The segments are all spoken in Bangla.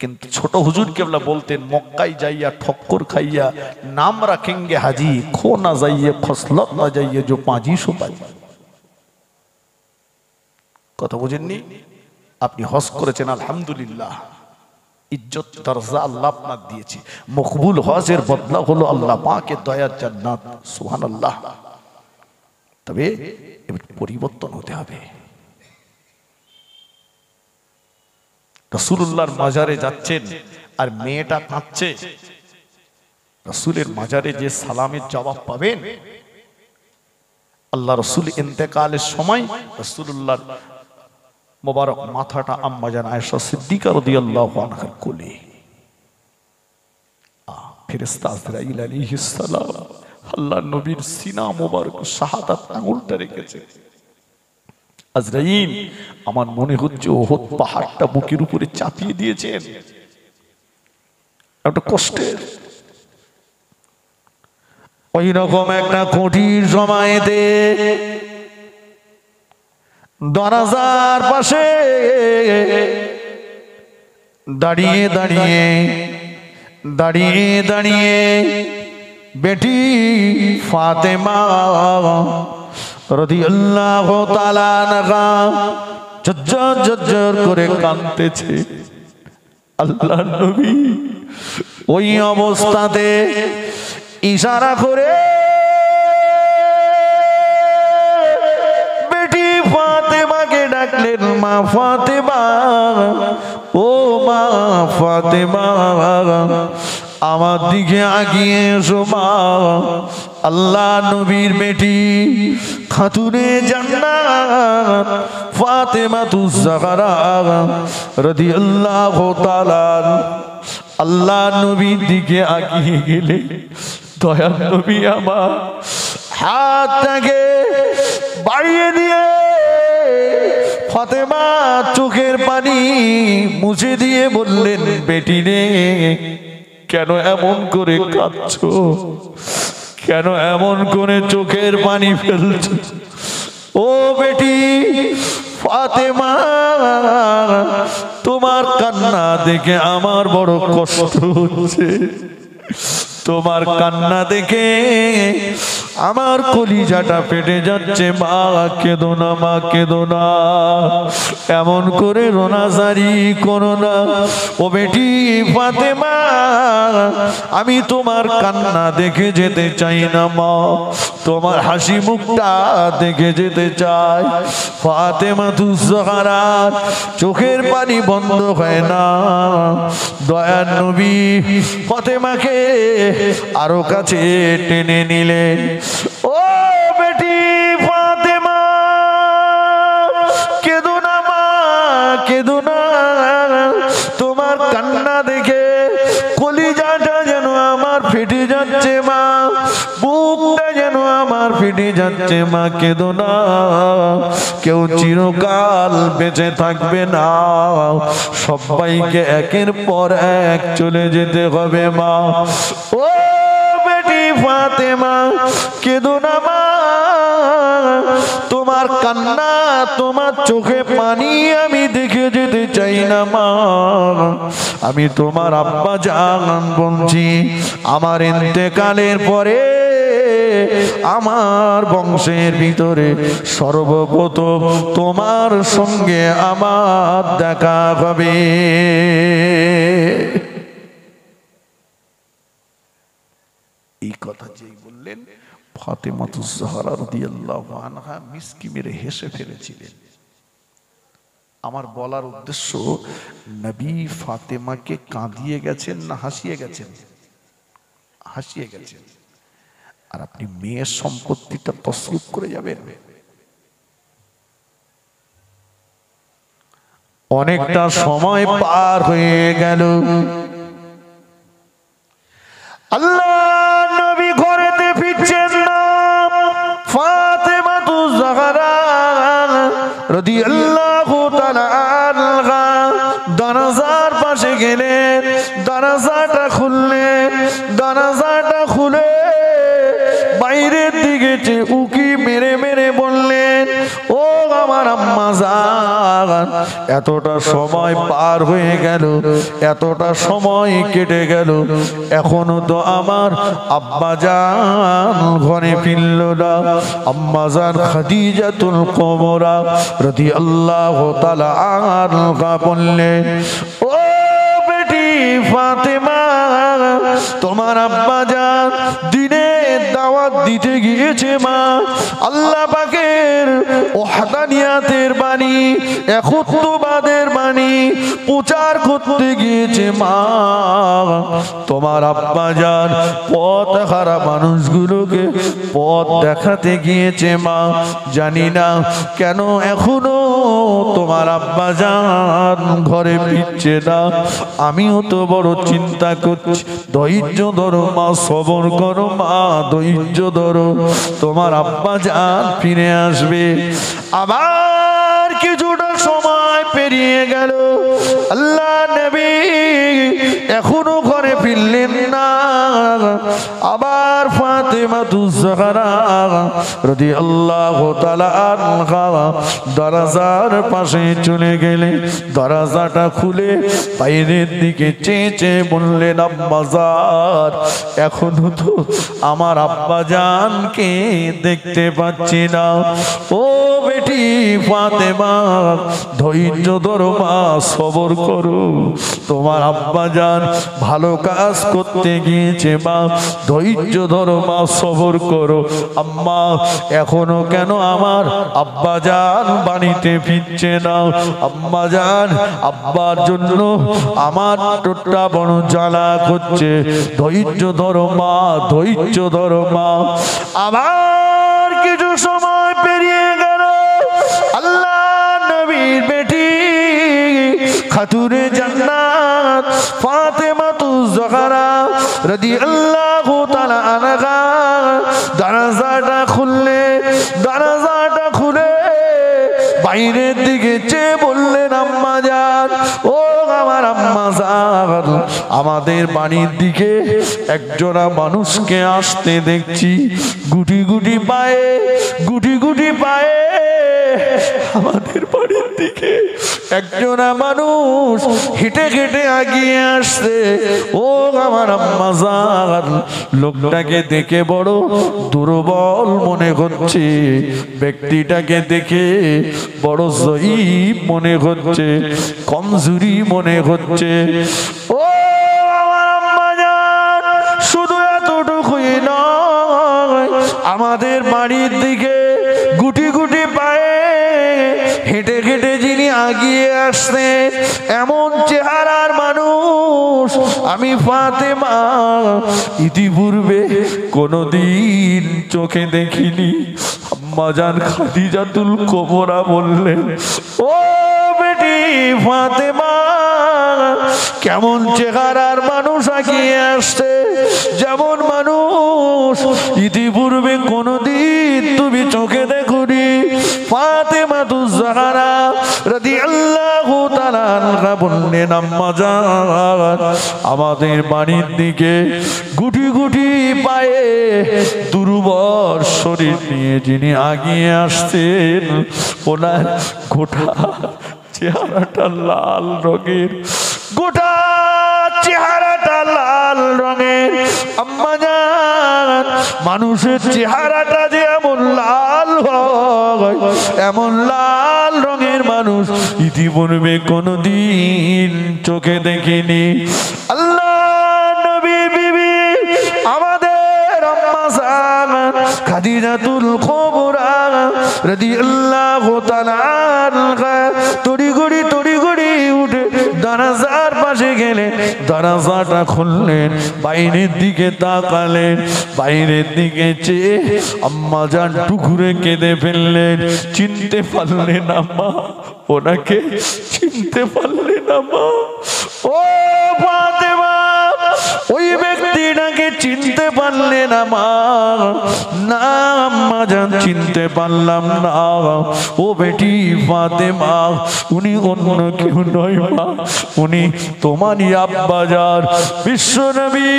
কিন্তু ছোট হুজুর কেবলা বলতেন মক্কায় যাইয়া ঠক্কর খাইয়া নাম রাখেঙ্গে হাজি, খো না যাইয়ে ফসলত না যাইয়ে जो पाजी सो पाजी। কথা বুঝেননি? আপনি হজ করেছেন আলহামদুলিল্লাহ, ইজ্জত দরজা আল্লাহ আপনাকে দিয়েছে, মকবুল হজের বদলা হলো আল্লাহ পাকের দয়ার জান্নাত, সুবহানাল্লাহ। তবে এবার পরিবর্তন হতে হবে। রাসূলুল্লাহর মাজারে যাচ্ছেন আর মেয়েটা কাঁদছে, রাসূলের মাজারে যে সালামের জবাব পাবেন, আল্লাহ রাসূল ইন্তেকালের সময় রাসূলুল্লাহর মোবারক মাথাটা আম্মা জান আয়েশা সিদ্দিকা রাদিয়াল্লাহু আনহার কোলে, ফেরেশতা আজরাইল আলাইহিস সালাম আল্লাহ নবীর সিনা মোবারক শাহাদাত আঙ্গুলটা রেখেছে। আজরাইল, আমার মনে হচ্ছে ওহদ পাহাড়টা বুকের উপরে চাপিয়ে দিয়েছেন, একটা কষ্টের। ওই রকম একটা কঠিন সময়তে দরজার পাশে দাঁড়িয়ে দাঁড়িয়ে দাঁড়িয়ে দাঁড়িয়ে বেটি ফাতেমা রাদিয়াল্লাহু তাআলা আনহা ঝরঝর ঝরঝর করে কাঁদতেছে। আল্লাহর নবী ওই অবস্থাতে ইশারা করে বেটি ফাতেমাকে ডাকলেন, মা ফাতেমা, ও মা ফাতেমা, আমার দিকে আগিয়ে এসো মা। আল্লাহ নবীর বেটি খাতুনে জান্নাত ফাতেমাতুজ জাহরা রাদিয়াল্লাহু তাআলা আল্লাহ নবীর দিকে আগিয়ে গেলে দয়ার নবী আমার হাতটাকে বাড়িয়ে দিয়ে ফাতেমা চোখের পানি মুছে দিয়ে বললেন, বেটি রে, কেন এমন করে কাঁদছো? কেন এমন করে চোখের পানি ফেলছো? ও বেটি ফাতেমা, তোমার কান্না দেখে আমার বড় কষ্ট হচ্ছে, তোমার কান্না দেখে আমার কলিজাটা ফেটে যাচ্ছে। মা কেঁদো না, মা কেঁদো না, এমন করে রোনাজারি করো না। ও বেটি ফাতেমা, আমি তোমার কান্না দেখে যেতে চাই না মা, তোমার হাসি মুখটা দেখে যেতে চাই। ফাতেমাতুজ জাহরা চোখের পানি বন্ধ হয় না। দয়ার নবী ফাতেমাকে আরো কাছে টেনে নিলেন। ও বেটি ফাতেমা, কেঁদো না মা, কেঁদো না, তোমার কান্না দেখে কলিজাটা যেন আমার ফেটে যাচ্ছে মা, বুকটা যেন আমার ফেটে যাচ্ছে মা, কেঁদো না। কেউ চিরকাল বেঁচে থাকবে না, সবাইকে একের পর এক চলে যেতে হবে মা। ও বেটি ফাতেমা, কেঁদো না মা, তোমার কান্না, তোমার চোখে পানি আমি দেখে যেতে চাই না মা। আমি তোমার আব্বা জান বলছি, আমার ইন্তেকালের পরে আমার বংশের ভিতরে সর্বপ্রথম তোমার সঙ্গে আমার দেখা হবে। এই কথা যেই বললেন, ফাতেমাতুজ জাহরা রাদিয়াল্লাহু আনহা মিসকি মেরে হেসে ফেলেছিলেন। আমার বলার উদ্দেশ্য, নবী ফাতেমাকে কাঁদিয়ে গেছেন না হাসিয়ে গেছেন? হাসিয়ে গেছেন। আর আপনি মেয়ের সম্পত্তিটা তসরুফ করে যাবেন? অনেকটা সময় পার হয়ে গেল, আল্লাহ নবী ঘরেতে ফিরছেন না। ফাতেমাতুজ জাহরা রাদিয়াল্লাহু তাআলা আনহা দরজার পাশে গেলেন, দরজাটা খুললেন, দরজাটা খুলে বাইরের দিকে উকি মেরে মেরে বললেন, ও আমার আম্মা জান, এতটা সময় পার হয়ে গেল, এতটা সময় কেটে গেল, এখনো তো আমার আব্বাজান ঘরে ফিরল না। আম্মাজান খাদিজাতুল কুবরা রাদিয়াল্লাহু তাআলা আনহা বললেন, ও বেটি ফাতেমা, তোমার আব্বাজান দিনে দাওয়াত দিতে গিয়েছে মা। আল্লাহ পাকের ওয়াহদানিয়াতের বাণী, একত্ববাদের বাণী প্রচার করতে গিয়েছে মা। তোমার আব্বাজান পথ হারা মানুষগুলোকে পথ দেখাতে গিয়েছে মা। জানি না কেন এখনো তোমার আব্বাজান ঘরে ফিরছে না। আমিও তো বড় চিন্তা করছি। ধৈর্য ধরো মা, সবর করো মা, ধৈর্য ধরো, তোমার আব্বাজান ফিরে আসবে। আবার কিছুটা সময় পেরিয়ে গেল, আল্লাহ নবী এখনো ঘরে ফিরলেন না। আবার ফাতেমাতুজ জাহরা রাদিয়াল্লাহু তাআলা আনহা দরজার পাশে চলে গেলেন। দরজাটা খুলে বাইরের দিকে চেয়ে চেয়ে বললেন, আব্বাজান এখনো তো আমার আব্বাজানকে দেখতে পাচ্ছি না। ও বেটি ফাতেমা, ধৈর্য ধরো মা, সবর করো, তোমার আব্বাজান ভালো কাজ করতে গিয়েছে মা। ধৈর্য ধরো মা, সবর করো। আম্মা এখনো কেন আমার আব্বাজান বাড়িতে ফিরছে না? আম্মাজান আব্বার জন্য আমার টোট্টা বড় জ্বালা করছে। ধৈর্য ধরো মা, ধৈর্য ধরো মা। আবার কিছু সময় পেরিয়ে গেল, আল্লাহ নবীর বেটি খাতুনে জান্নাত ফাতেমাতুজ জাহরা রাদিয়াল্লাহু তাআলা আনহা দরজাটা খুলে বাইরের দিকে চেয়ে বললেন, আম্মাজান, ও আমার আম্মাজান, আমাদের বাড়ির দিকে একজনা মানুষকে আসতে দেখছি। গুটি গুটি পায়ে আমাদের বাড়ির দিকে একজনা মানুষ হেঁটে হেঁটে এগিয়ে আসছে। ও আমার আম্মাজান, লোকটাকে দেখে বড় দুর্বল মনে হচ্ছে, ব্যক্তিটাকে দেখে বড় জয়ীফ মনে হচ্ছে, কমজোরি মনে হচ্ছে। ও আমার আম্মাজান, শুধু এতটুকুই নয়, আমাদের বাড়ির দিকে গুটি গুটি পায়ে হেঁটে হেঁটে যিনি আগিয়ে আসছে, এমন চেহারার মানুষ আমি ফাতেমা ইতিপূর্বে কোনদিন চোখে দেখিনি। আম্মাজান খাদিজাতুল কুবরা বললেন, ও বেটি ফাতেমা, কেমন চেহারার মানুষ আগিয়ে আসছে, যেমন মানুষ ইতিপূর্বে কোনদিন তুমি চোখে দেখোনি। ফাতেমাতুজ জাহরা রাদিয়াল্লাহু তাআলা আনহা বললেন, আম্মাজান আমাদের বাড়ির দিকে গুটি গুটি পায়ে দুর্বল শরীর নিয়ে যিনি আগিয়ে আসছেন, ওনার গোটা চেহারাটা লাল রঙের, গোটা চেহারাটা লাল রঙের। আম্মাজান মানুষের চেহারাটা যে এমন লাল হয়, এমন লাল রঙের মানুষ ইতিপূর্বে কোনদিন চোখে দেখিনি। আল্লাহ নবী বিবি আমাদের আম্মাজান খাদিজাতুল কুবরা রাদিয়াল্লাহু তাআলা আনহা তড়িঘড়ি উঠে দরজার পাশে গেলেন, দরজাটা খুললেন, বাইরের দিকে তাকালেন, বাইরের দিকে চেয়ে আম্মাজান টুকরে কেঁদে ফেললেন। চিনতে পারলেন না মা, ওনাকে চিনতে পারলেন না মা। ও ফাতেমা, ওই ব্যক্তিটাকে চিনতে পারলে না মা? না আম্মাজান, চিনতে পারলাম না। ও বেটি ফাতেমা, উনি অন্য কেউ নয় মা, উনি তোমারই আব্বাজান বিশ্বনবী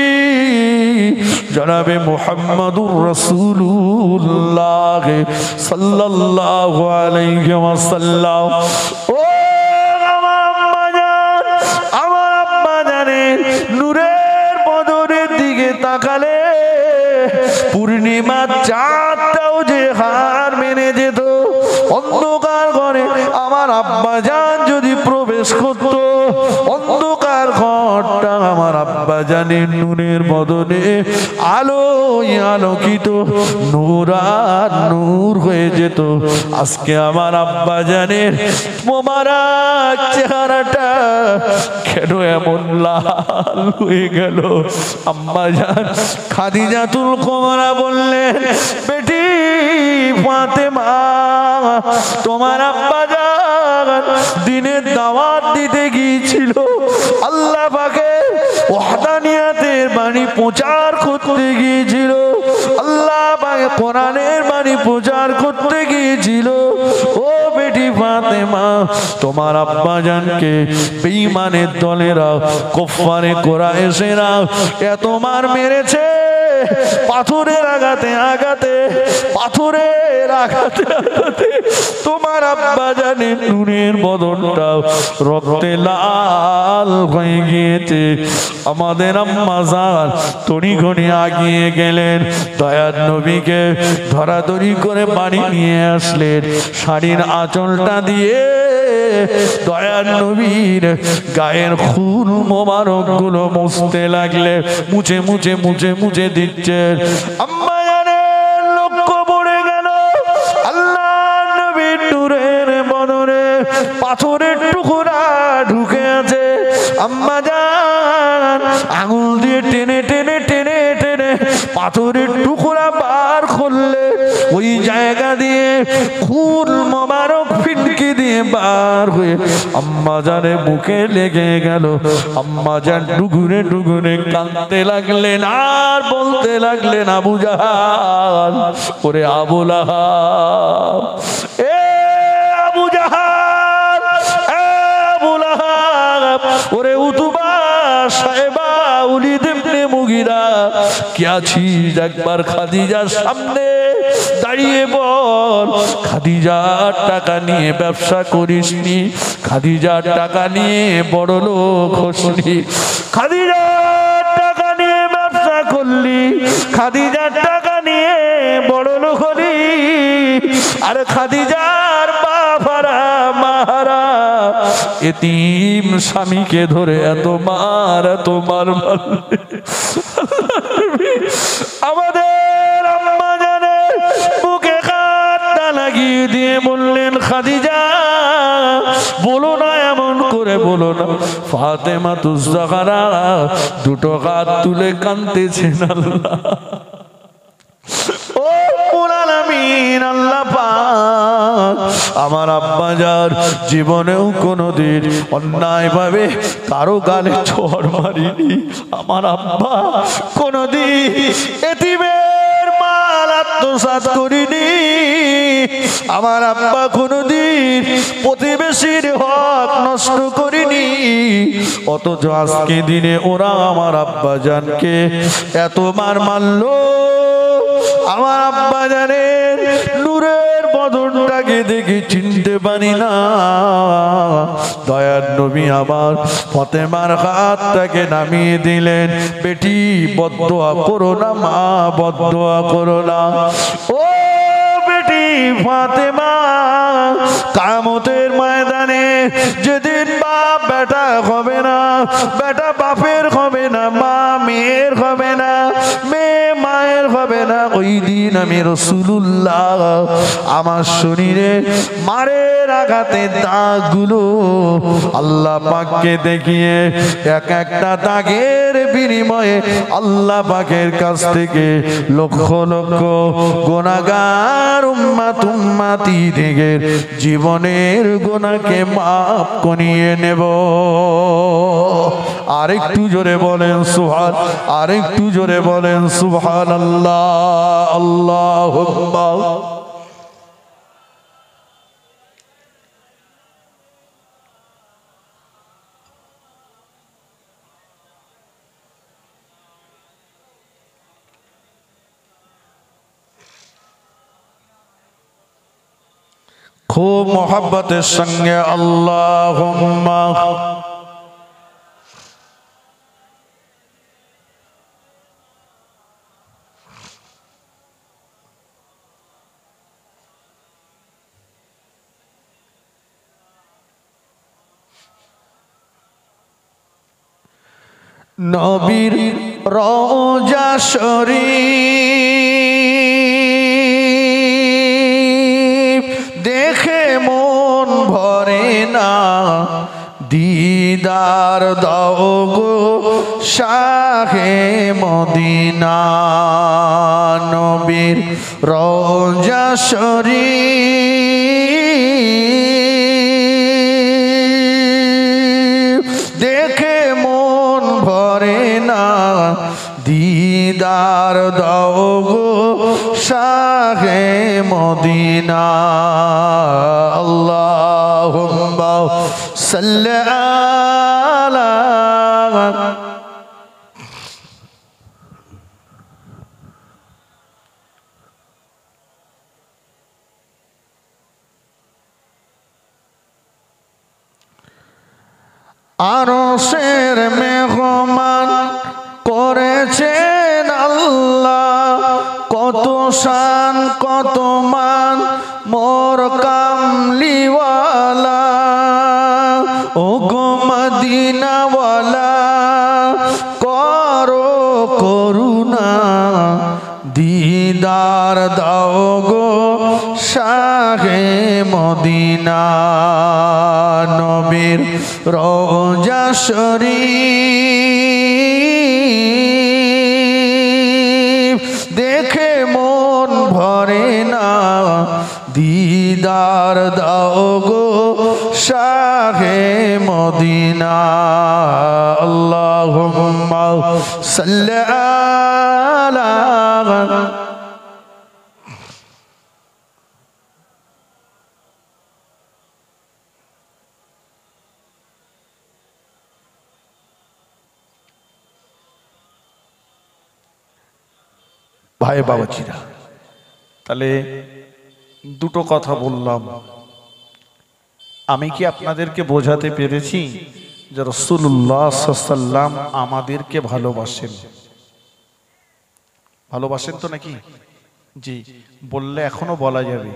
জনাবে মুহাম্মদুর রাসূলুল্লাহ সাল্লাল্লাহু আলাইহি ওয়াসাল্লাম। ও তাকালে পূর্ণিমার চাঁদটাও যে হার মেনে যেত। অন্ধকার ঘরে আমার আব্বাজান যদি প্রবেশ করত, অন্ধকার ঘরটা আমার আব্বাজানের নূরের বদনে আলোয় আলোকিত, নূর আর নূর হয়ে যেত। আজকে আমার আব্বাজানের মোবারক চেহারাটা কেন এমন লাল হয়ে গেল? আম্মাজান খাদিজাতুল কুবরা বললেন, বেটি ফাতেমা, তোমার আব্বাজান দিনের দাওয়াত দিতে গিয়েছিল, আল্লাহ পাকের ওয়াহদানিয়াতের বাণী প্রচার করতে গিয়েছিল, আল্লাহ পাকের কোরআনের বাণী প্রচার করতে গিয়েছিল। ও বেটি ফাতেমা, তোমার আব্বাজানকে বেঈমানের দলেরা, কুফফারে কুরাইশেরা এত মার মেরেছে, পাথরের আঘাতে আঘাতে, পাথরের আঘাতে আঘাতে তোমার আব্বাজানের নূরের বদনটা রক্তে লাল হয়ে গিয়েছে। আমাদের আম্মাজান তড়িঘড়ি আগিয়ে গেলেন, দয়ার নবীকে ধরাধরি করে বাড়ি নিয়ে আসলেন। শাড়ির আঁচলটা দিয়ে দয়ার নবীর গায়ের খুন মোবারক গুলো মুছতে লাগলে, মুছে মুছে মুছে মুছে দিচ্ছেন। আম্মা জানের লক্ষ্য পড়ে গেল আল্লাহ নবীর নূরের বদনে পাথরের টুকরা ঢুকে আছে। আম্মা জান আঙুল দিয়ে টেনে টেনে টেনে টেনে পাথরের টুকরা বার করলে ওই জায়গা দিয়ে খুন মোবারক ফিটকি দিয়ে বার হয়ে আম্মা জানের বুকে লেগে গেল। আম্মা জান ডুগুরে ডুগুরে কাঁদতে লাগলেন আর বলতে লাগলেন, আবু জাহাল, ওরে আবু লাহাব, এ আবু জাহাল, এ আবু লাহাব, ওরে উতবা সাহেবা উলিদ ইবনে মুগিরা, কি আছিস একবার খাদিজার সামনে দাঁড়িয়ে বল। খাদিজার টাকা নিয়ে ব্যবসা করিসনি, খাদিজার টাকা নিয়ে বড় লোক হসনি, খাদিজার টাকা নিয়ে ব্যবসা করলি, খাদিজার টাকা নিয়ে বড় লোক হলি। আর খাদিজার বাবারা মাহারা এতিম স্বামীকে ধরে এত মার মারলে। আমাদের আম্মা জানের বুকে কাঁটা লাগিয়ে দিয়ে বললেন, খাদিজা বলো না, এমন করে বলো না। ফাতেমা তুজদারা দুটো হাত তুলে কাঁদতেছেন। আল্লাহ, ও রব্বুল আলামিন, আল্লাহ পাক আমার আব্বাজান জীবনেও কোনোদিন অন্যায় ভাবে কারো গালে চড় মারিনি। আমার আব্বা কোনোদিন এতিমের মাল আত্মসাৎ করিনি। আমার আব্বা কোনোদিন প্রতিবেশীর হক নষ্ট করিনি। অথচ আজকে দিনে ওরা আমার আব্বাজানকে এত মার মারলো। আমার আব্বাজানের নূরের বদনটাকে দেখে চিনতে পারি না। দয়ার নবী আবার ফাতেমার হাতটাকে নামিয়ে দিলেন, বেটি বদদোয়া করো না মা, বদদোয়া করো না। ও বেটি ফাতেমা, কিয়ামতের ময়দানে যেদিন বাপ বেটা হবে না, বেটা বাপের হবে না, মা মেয়ের হবে না, মেয়ে মায়ের হবে না, ওই দিন আমি রাসূলুল্লাহ আমার শরীরে মারের আঘাতে দাগগুলো আল্লাহ পাককে দেখিয়ে এক একটা দাগের বিনিময়ে আল্লাহ পাকের কাছ থেকে লক্ষ লক্ষ গুনাহগার উম্মতিদের জীবনের গুনাহকে মাফ করিয়ে নেব। আরেকটু জোরে বলেন সুবহান, আরেকটু জোরে বলেন সুবহানাল্লাহ। আল্লাহুম্মা খুব মোহাব্বতের সঙ্গে আল্লাহুম্মা নবীর রওজা শরীফ দেখে মন ভরে না, দিদার দাও গো শাহে মদিনা। নবীর রওজা শরীফ দেখে মন ভরে না, দিদার দাও গো শাহে মদিনা। আল্লাহুম্মা সাল্লি আলা আরশের মেহমান করেছেন আল্লাহ, কত শান কত মান মোর কামলিওয়ালা। ও গো মদিনাওয়ালা করো করুণা, দিদার দাও গো শাহে মদিনা। নবীর রওজা শরীফ দেখে মন ভরে না, দিদার দাও গো শাহে মদিনা। আল্লাহুম্মা সাল্লি আলা ভাই বাবাজিরা। তাহলে দুটো কথা বললাম, আমি কি আপনাদেরকে বোঝাতে পেরেছি যে রাসূলুল্লাহ সাল্লাল্লাহু আলাইহি ওয়াসাল্লাম আমাদেরকে ভালোবাসেন? ভালোবাসেন তো নাকি? জি, বললে এখনো বলা যাবে,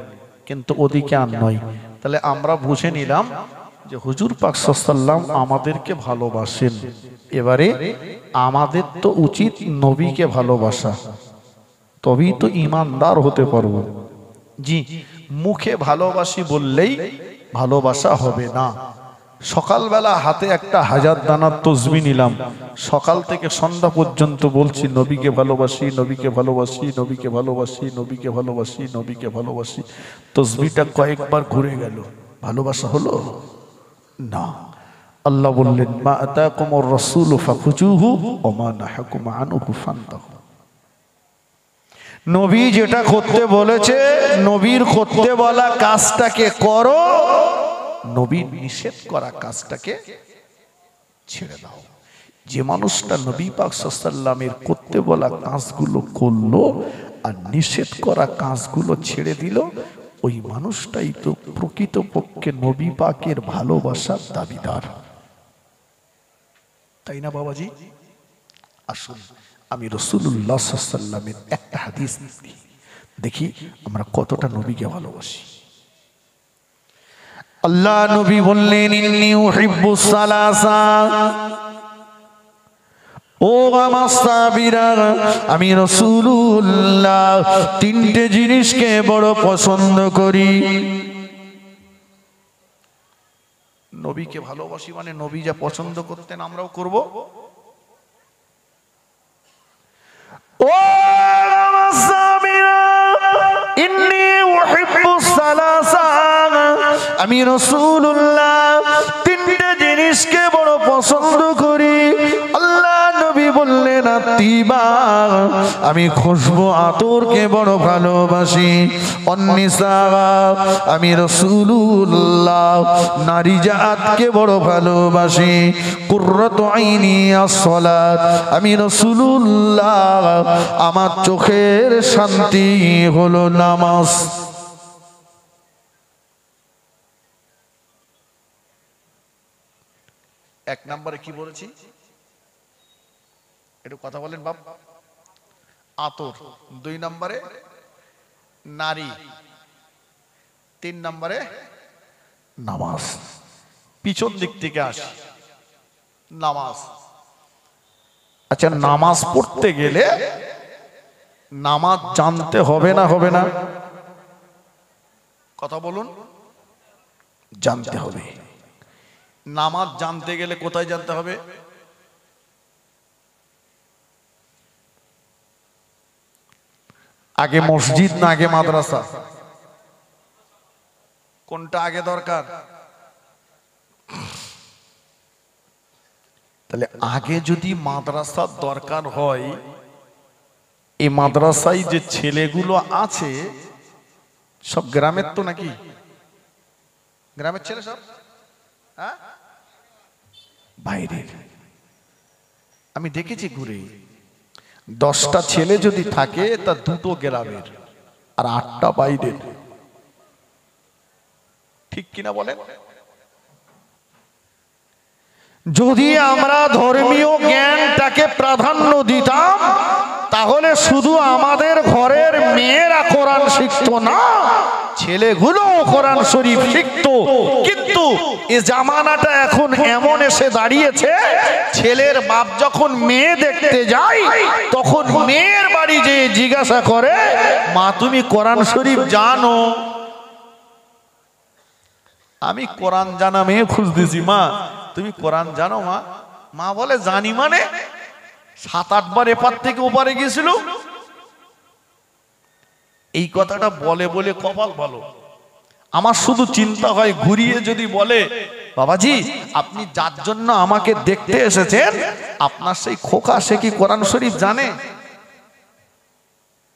কিন্তু ওদিকে আর নয়। তাহলে আমরা বুঝে নিলাম যে হুজুর পাক সাল্লাল্লাহু আলাইহি ওয়াসাল্লাম আমাদেরকে ভালোবাসেন। এবারে আমাদের তো উচিত নবীকে ভালোবাসা, তবেই তো ঈমানদার হতে পারবো। জি, মুখে ভালোবাসি বললেই ভালোবাসা হবে না। সকালবেলা হাতে একটা 1000 দানার তসবিহ নিলাম, সকাল থেকে সন্ধ্যা পর্যন্ত বলছি নবীকে ভালোবাসি, নবীকে ভালোবাসি, নবীকে ভালোবাসি, নবীকে ভালোবাসি, নবীকে ভালোবাসি। তসবিহটা কয়েকবার ঘুরে গেল, ভালোবাসা হলো না। আল্লাহ বললেন, মা আতাকুমুর রাসূলু ফাখুজুহু ওয়া মা নাহাকুম আনহু ফান্তাহু। নবী যেটা করতে বলেছে, নবীর করতে বলা কাজটাকে করো, নবীর নিষেধ করা কাজটাকে ছেড়ে দাও। যে মানুষটা নবী পাক সাল্লাল্লাহু আলাইহি ওয়াসাল্লামের করতে বলা কাজগুলো করলো আর নিষেধ করা কাজগুলো ছেড়ে দিল, ওই মানুষটাই তো প্রকৃতপক্ষে নবী পাকের ভালোবাসার দাবিদার, তাই না বাবাজি? আসুন আমি রাসূলুল্লাহ সাল্লাল্লাহু আলাইহি ওয়াসাল্লামের একটা হাদিস দেখি আমরা কতটা নবীকে ভালোবাসি। আল্লাহ নবী বললেন, ইন্নী উহিব্বুস সালাসা, ও আমার সাহাবীরা, আমি রাসূলুল্লাহ তিনটে জিনিসকে বড় পছন্দ করি। নবীকে ভালোবাসি মানে নবী যা পছন্দ করতেন আমরাও করব। ও আমার সাহাবীরা, ইন্নী উহিব্বুস সালাসা, আমি রাসূলুল্লাহ তিনটে জিনিসকে বড় পছন্দ করি। আল্লাহ নবী বললেন, আতিবা, আমি খুশবু আতরকে বড় ভালোবাসি। অন্নিসা, আমি রাসূলুল্লাহ নারী জাতকে বড় ভালোবাসি। কুররাতু আইনি আস-সালাত, আমি রাসূলুল্লাহ আমার চোখের শান্তি হলো নামাজ। এক নম্বরে কি বলেছি একটু কথা বলেন বাপ? আতর। 2 নম্বরে নারী। 3 নম্বরে নামাজ। পিছন দিক থেকে আসি, নামাজ। আচ্ছা, নামাজ পড়তে গেলে নামাজ জানতে হবে না হবে না? কথা বলুন। জানতে হবে। নামাজ জানতে গেলে কোথায় জানতে হবে? আগে মসজিদ না আগে মাদ্রাসা? কোনটা আগে দরকার? তাহলে আগে যদি মাদ্রাসার দরকার হয়, এই মাদ্রাসায় যে ছেলেগুলো আছে সব গ্রামের তো নাকি? গ্রামের ছেলে সব? হ্যাঁ, বাইরের। আমি দেখেছি ঘুরে, 10টা ছেলে যদি থাকে তা 2টো গ্রামের আর 8টা বাইরের। ঠিক কিনা বলেন? যদি আমরা ধর্মীয় জ্ঞানটাকে প্রাধান্য দিতাম তাহলে শুধু আমাদের ঘরের মেয়েরা কোরআন শিখতো না, ছেলেগুলো কোরআন শরীফ শিখতো। কিন্তু এই জামানাটা এখন এমন এসে দাঁড়িয়েছে, ছেলের বাপ যখন মেয়ে দেখতে যায় তখন মেয়ের বাড়ি যেয়ে জিজ্ঞাসা করে, মা তুমি কোরআন শরীফ জানো? আমি কোরআন জানা মেয়ে খুঁজতেছি, মা তুমি কোরআন জানো? মা মা বলে জানি মানে 7-8 বার এপার থেকে ওপারে গিয়েছিল। এই কথাটা বলে বলে কপাল ভালো। আমার শুধু চিন্তা হয়, ঘুরিয়ে যদি বলে, বাবাজি আপনি যার জন্য আমাকে দেখতে এসেছেন আপনার সেই খোকা সে কি কোরআন শরীফ জানে?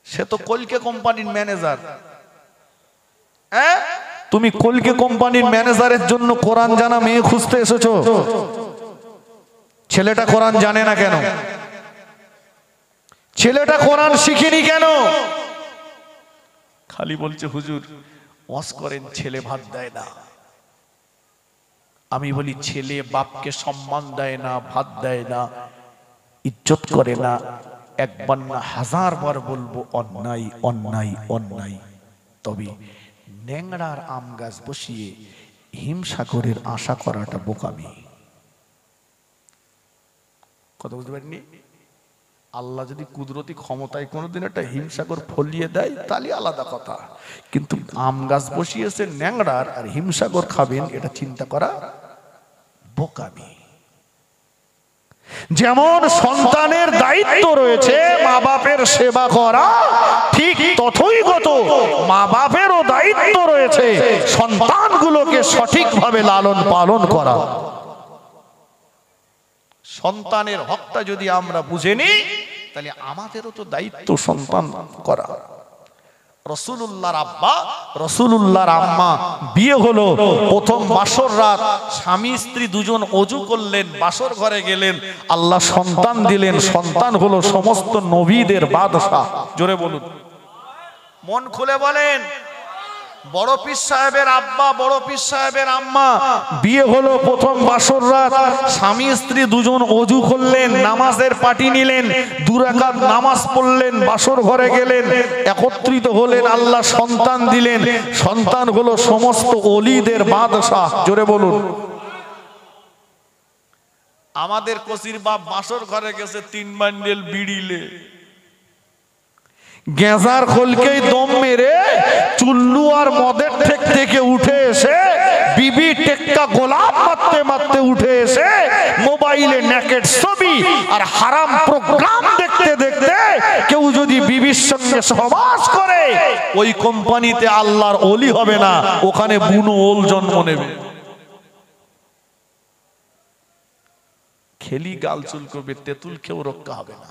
সে তো কলকে কোম্পানির ম্যানেজার। তুমি কলকে কোম্পানির ম্যানেজারের জন্য কোরআন জানা মেয়ে খুঁজতে এসেছো? ছেলেটা কোরআন জানে না কেন? ছেলেটা কোরআন শিখেনি কেন? খালি বলছে হুজুর ওয়াজ করেন ছেলে ভাত দেয় না। আমি বলি ছেলে বাপকে সম্মান দেয় না, ভাত দেয় না, ইজ্জত করে না, একবার না 1000 বার বলবো অন্যায় অন্যায় অন্যায়। তবে ন্যাংড়ার আম গাছ বসিয়ে হিমসাগরের আশা করাটা বোকামি। কথা বুঝতে পারিনি? আল্লাহ যদি কুদরতি ক্ষমতায় কোনোদিন একটা হিমসাগর ফলিয়ে দেয় তাহলে আলাদা কথা, কিন্তু আম গাছ বসিয়েছে ন্যাংড়ার আর হিমসাগর খাবেন এটা চিন্তা করা বোকামি। যেমন সন্তানের দায়িত্ব রয়েছে মা বাপের সেবা করা, ঠিক তথৈগত মা বাপেরও দায়িত্ব রয়েছে সন্তানগুলোকে সঠিকভাবে লালন পালন করা। সন্তানের হকটা যদি আমরা বুঝে নিই তাহলে আমাদেরও তো দায়িত্ব সন্তান করা। রাসূলুল্লাহর আব্বা রাসূলুল্লাহর আম্মা বিয়ে হলো, প্রথম বাসর রাত স্বামী স্ত্রী দুজন ওযু করলেন, বাসর ঘরে গেলেন, আল্লাহ সন্তান দিলেন। সন্তান হলো সমস্ত নবীদের বাদশা। জোরে বলুন, মন খুলে বলেন। বড় পীর সাহেবের আব্বা বড় পীর সাহেবের আম্মা বিয়ে হলো, প্রথম বাসর রাত স্বামী স্ত্রী দুজন ওযু করলেন, নামাজের পাটি নিলেন, 2 রাকাত নামাজ পড়লেন, বাসর ঘরে গেলেন, একত্রিত হলেন, আল্লাহ সন্তান দিলেন। সন্তান হলো সমস্ত ওলিদের বাদশা। জোরে বলুন। আমাদের কসির বাপ বাসর ঘরে গেছে 3 বান্ডেল বিড়িলে, গেঁজার খোলকেই দম মেরে চুল্লু আর মদের ঠেক থেকে উঠে এসে বিবি টেক্কা গোলাপ মারতে মারতে উঠে এসে মোবাইলে নেকেট ছবি আর হারাম প্রোগ্রাম দেখতে দেখতে কেউ যদি বিবির সঙ্গে সহবাস করে ওই কোম্পানিতে আল্লাহর ওলি হবে না, ওখানে বুনো ওল জন্ম নেবে। খেলি গাল চুলকবে, তেঁতুল কেউ রক্ষা হবে না।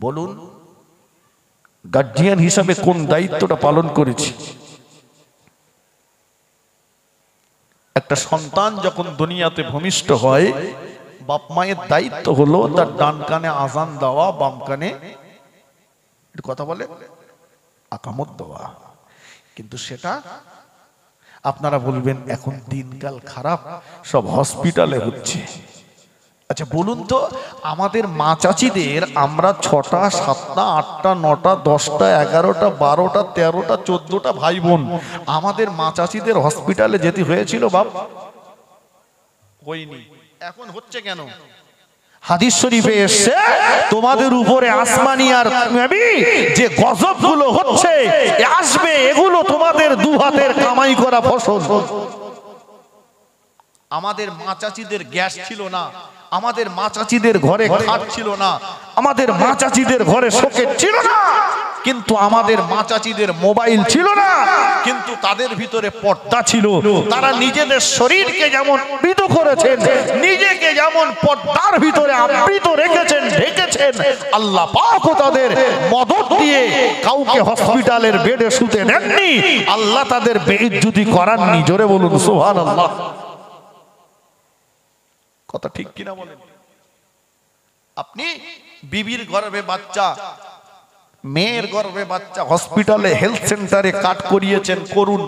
বলুন গার্জিয়ান হিসাবে কোন দায়িত্বটা পালন করেছি? একটা সন্তান যখন দুনিয়াতে ভূমিষ্ঠ হয় বাপ মায়ের দায়িত্ব হলো তার ডান কানে আজান দেওয়া, বাম কানে কথা বলে আকামত দেওয়া। কিন্তু সেটা আপনারা বলবেন এখন দিনকাল খারাপ, সব হসপিটালে হচ্ছে। আচ্ছা বলুন তো, আমাদের মা চাচিদের আমরা 6টা 7টা 8টা 9টা 10টা 11টা 12টা 13টা 14টা ভাই বোন, আমাদের মা চাচিদের হসপিটালে যেতে হয়েছিল বাপ? হয়নি। এখন হচ্ছে কেন? হাদিস শরীফে এসেছে তোমাদের উপরে আসমানি আর নবী যে গজবগুলো হচ্ছে আসবে, এগুলো তোমাদের দু হাতের কামাই করা ফসল। আমাদের মা চাচিদের গ্যাস ছিল না, আমাদের মা চাচিদের ঘরে খাট ছিল না, আমাদের মা চাচিদের ঘরে সকেট ছিল না, কিন্তু আমাদের মা চাচিদের মোবাইল ছিল না, কিন্তু তাদের ভিতরে পর্দা ছিল। তারা নিজেদের শরীরকে যেমন আবৃত করেছেন, নিজেকে যেমন পর্দার ভিতরে আবৃত রেখেছেন, ঢেকেছেন, আল্লাহ পাকও তাদের মদত দিয়ে কাউকে হসপিটালের বেডে শুতে দেননি, আল্লাহ তাদের বেইজ্জতি করাননি। জোরে বলুন সুবহানাল্লাহ। কথা ঠিক কিনা বলেন? আপনি বিবির গর্ভে বাচ্চা, মেয়ের গর্ভে বাচ্চা হসপিটালে হেলথ সেন্টারে কাট করিয়েছেন, করুন,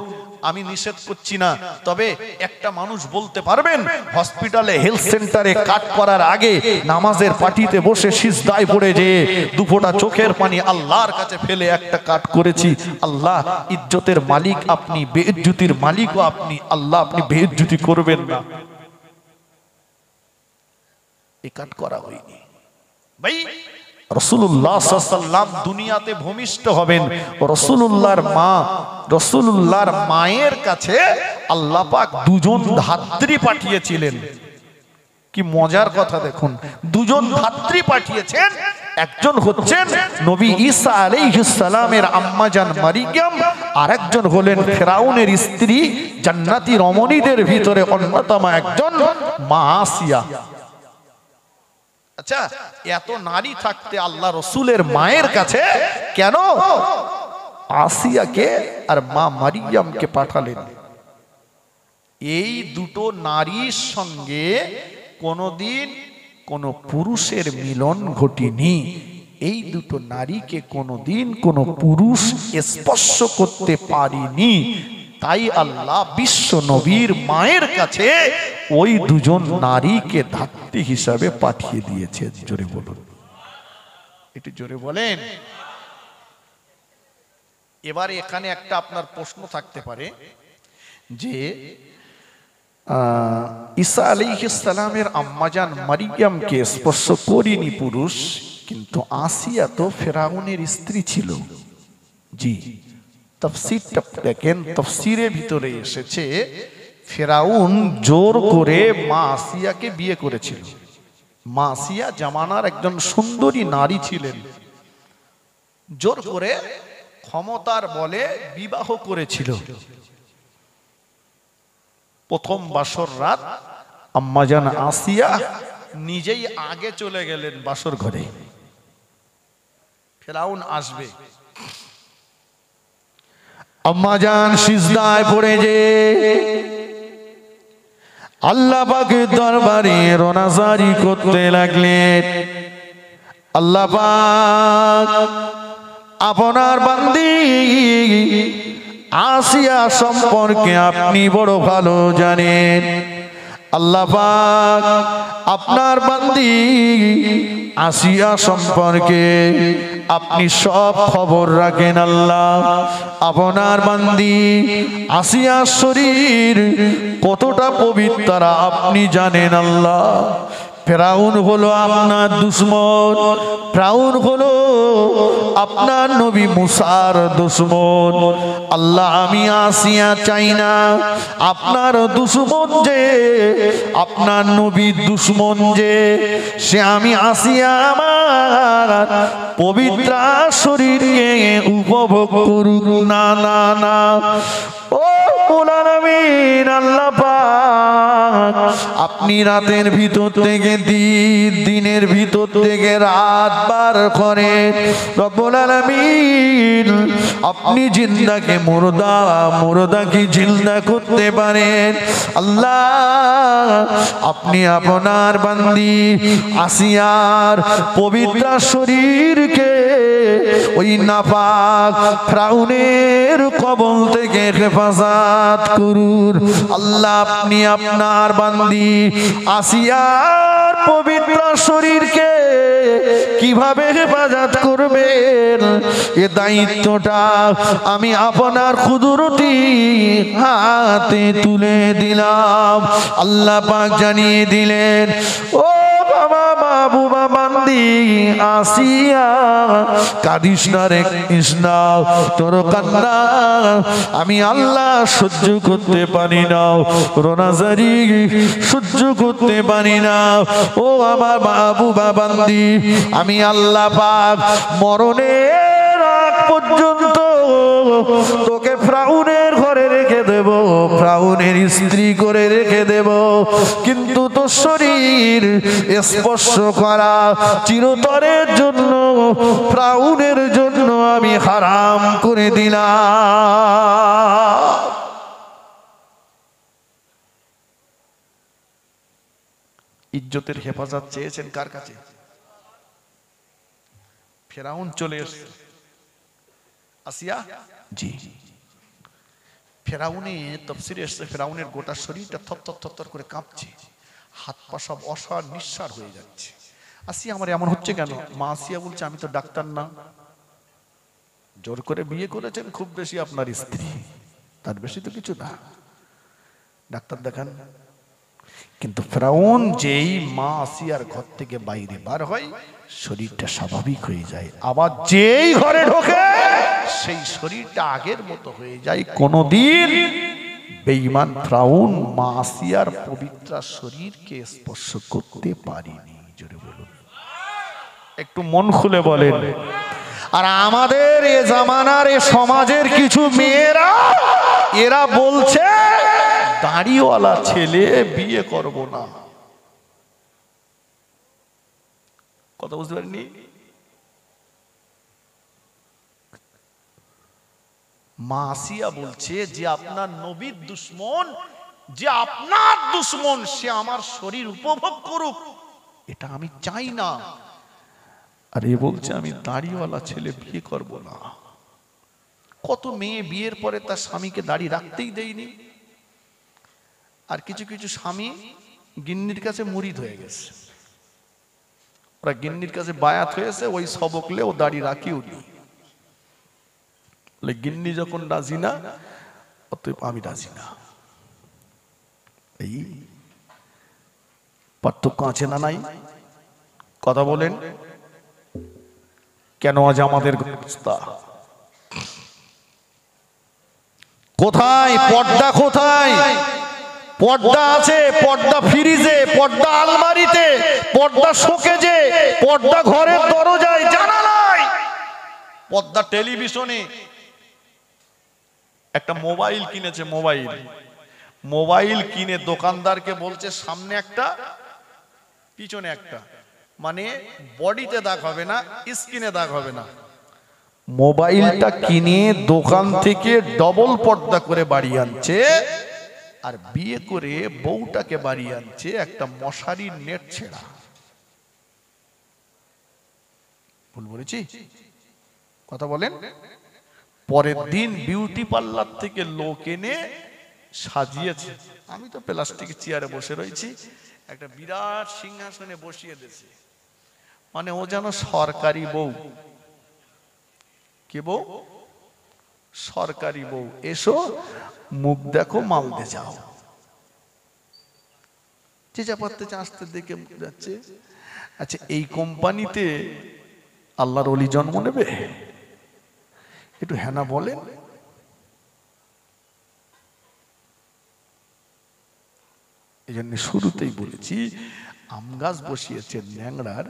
আমি নিষেধ করছি না। তবে একটা মানুষ বলতে পারবেন হসপিটালে হেলথ সেন্টারে কাট করার আগে নামাজের পাটিতে বসে সিজদায় পড়ে যে দুফোঁটা চোখের পানি আল্লাহর কাছে ফেলে একটা কাট করেছি, আল্লাহ ইজ্জতের মালিক আপনি, বেইজ্জতির মালিকও আপনি, আল্লাহ আপনি বেইজ্জতি করবেন না, এই কাট করা হয়নি। ভাই রাসূলুল্লাহ সাল্লাল্লাহু আলাইহি ওয়াসাল্লাম দুনিয়াতে ভূমিষ্ঠ হবেন, রাসূলুল্লাহর মায়ের কাছে আল্লাহ পাক দুজন ধাত্রী পাঠিয়েছিলেন। কি মজার কথা দেখুন, দুজন ধাত্রী পাঠিয়েছেন। একজন হচ্ছেন নবী ঈসা আলাইহিস সালামের আম্মা জান মারিয়াম, আরেকজন হলেন ফেরাউনের স্ত্রী, জান্নাতি রমণীদের ভিতরে অন্যতম একজন মা আসিয়া। আচ্ছা, এত নারী থাকতে আল্লাহ রসুলের মায়ের কাছে কেন আসিয়াকে আর মা মারিয়ামকে পাঠালেন? এই দুটো নারীর সঙ্গে কোনোদিন কোনো পুরুষের মিলন ঘটেনি। এই দুটো নারীকে কোনোদিন কোনো পুরুষ স্পর্শ করতে পারেনি। তাই আল্লাহ বিশ্ব নবীর মায়ের কাছে ওই দুজন নারীকে ধাত্রী হিসাবে পাঠিয়ে দিয়েছেন। জোরে বলুন, একটু জোরে বলেন। এবার এখানে একটা আপনার প্রশ্ন থাকতে পারে যে ঈসা আলাইহিস সালামের আম্মাজান মারিয়ামকে স্পর্শ করেনি পুরুষ, কিন্তু আসিয়া তো ফেরাউনের স্ত্রী ছিল। জি, তাফসীরটা দেখেন, তাফসীরের ভিতরে এসেছে ফেরাউন জোর করে মা আসিয়াকে বিয়ে করেছিল। মা আসিয়া জামানার একজন সুন্দরী নারী ছিলেন, জোর করে ক্ষমতার বলে বিবাহ করেছিল। প্রথম বাসর রাত আম্মাজান আসিয়া নিজেই আগে চলে গেলেন বাসর ঘরে, ফেরাউন আসবে। আম্মাজান সিজদায় পড়ে যে আল্লাহ পাকের দরবারে রোনাজারি করতে লাগলেন, আল্লাহ পাক আপনার বান্দি আসিয়া সম্পর্কে আপনি বড় ভালো জানেন। আল্লাহ পাক আপনার বান্দি আসিয়া সম্পর্কে আপনি সব খবর রাখেন। আল্লাহ আপনার বান্দি আসিয়া শরীর কতটা পবিত্র আপনি জানেন। আল্লাহ ফেরাউন হলো আপনার দুশমন, ফেরাউন হলো আপনার নবী মুসার দুশমন। আল্লাহ আমি আসিয়া চাই না আপনার দুশমন যে, আপনার নবীর দুশমন যে, সে আমি আসিয়া আমার পবিত্র শরীরকে উপভোগ করুক না। না না, ও আমিন। আল্লাহ পাক আপনি রাতের ভিতর থেকে দিন, দিনের ভিতর থেকে রাত বার করেন। রব্বুল আলামিন আপনি জিন্দাকে মুর্দা, মুর্দাকে জিন্দা করতে পারেন। আল্লাহ আপনি আপনার বান্দি আসিয়ার পবিত্র শরীরকে ওই নাপাক ফেরাউনের কবল থেকে হেফাজত করুন। আল্লাহ আপনি আপনার বান্দি আসিয়ার পবিত্র শরীরকে কিভাবে হেফাজত করবেন, এ দায়িত্বটা আমি আপনার কুদরতি হাতে তুলে দিলাম। আল্লাহ পাক জানিয়ে দিলেন, ও বাবা বান্দি আসিয়া, কাঁদিস না রে কৃষ্ণা, তোর কান্না আমি আল্লাহ সহ্য করতে পারি না, রোনাজারি সহ্য করতে পারি না। ও আমার মাহবুবা বান্দি, আমি আল্লাহ পাক মরণের আগ পর্যন্ত তোকে ফ্রাউনের ঘরে রেখে দেব, ফ্রাউনের স্ত্রী করে রেখে দেব, কিন্তু তোর শরীর স্পর্শ করা চিরতরের জন্য ফ্রাউনের জন্য আমি হারাম করে দিলাম। ইজ্জতের হেফাজত চেয়েছেন কার কাছে? ফেরাউন চলে এসেছে। আসিয়া জি, ফেরাউনে তাফসীরে এসেছে ফেরাউনের গোটা শরীরটা থরথর থরথর করে কাঁপছে, হাত পা সব অসাড় নিঃসাড় হয়ে যাচ্ছে। আসিয়া আমার এমন হচ্ছে কেন? মা আসিয়া বলছে আমি তো ডাক্তার না, জোর করে বিয়ে করেছেন খুব বেশি আপনার স্ত্রী, তার বেশি তো কিছু না, ডাক্তার দেখান। কিন্তু ফেরাউন যেই মা আসিয়ার ঘর থেকে বাইরে বার হয় শরীরটা স্বাভাবিক হয়ে যায়, আবার যেই ঘরে ঢোকে সেই শরীরটা আগের মতো হয়ে যায়। কোনদিন বেঈমান ফেরাউন মা আসিয়ার পবিত্র শরীরকে স্পর্শ করতে পারেনি। জোরে বলুন, একটু মন খুলে বলেন। আর আমাদের এ জামানার এ সমাজের কিছু মেয়েরা এরা বলছে দাড়িওয়ালা ছেলে বিয়ে করব না। কথা বুঝতে পারিনি? মা আসিয়া বলছে যে আপনার নবীর দুশ্মন, যে আপনার দুশ্মন সে আমার শরীর উপভোগ করুক, এটা আমি চাই না। আর এ বলছে আমি দাড়িওয়ালা ছেলে বিয়ে করব না। কত মেয়ে বিয়ের পরে তার স্বামীকে দাড়ি রাখতেই দেয়নি। আর কিছু কিছু স্বামী গিন্নির কাছে মুরিদ হয়ে গেছে, ওরা গিন্নির কাছে বায়াত হয়েছে, ওই সবকলে ও দাড়ি রাখিও নি। গিন্নি যখন রাজি না, অতএব আমি রাজি না। এই পার্থক্য আছে না নাই? কথা বলেন। কেন আজ আমাদের অবস্থা? কোথায় পর্দা? কোথায় পর্দা আছে? পর্দা ফ্রিজে, পর্দা আলমারিতে, পর্দা শোকেজে, পর্দা ঘরের দরজায়, জানালায়, পর্দা টেলিভিশনে। একটা মোবাইল কিনেছে, মোবাইল কিনে দোকানদারকে বলছে সামনে একটা পিছনে একটা, মানে বডিতে দাগ হবে না, স্ক্রিনে দাগ হবে না। মোবাইলটা কিনে দোকান থেকে ডবল পর্দা করে বাড়ি আনছে, আর বিয়ে করে বউটাকে বাড়ি আনছে একটা মশারির নেট ছেড়া। ভুল বলেছি? কথা বলেন। পরের দিন বিউটি পার্লার থেকে লোক এনে সাজিয়েছে। আমি তো প্লাস্টিক চেয়ারে বসে রয়েছি, একটা বিরাট সিংহাসনে বসিয়ে দিয়েছে, মানে ও যেন সরকারি বউ। কে বউ? সরকারি বউ। এসো মুখ দেখো, মাল দে যাও। যে যা পারতে আসতে দেখে যাচ্ছে। আচ্ছা, এই কোম্পানিতে আল্লাহর ওলি জন্ম নেবে? একটু হ্যাঁ না বলেন। এই জন্য শুরুতেই বলেছি আম গাছ বসিয়েছেন ন্যাংড়ার,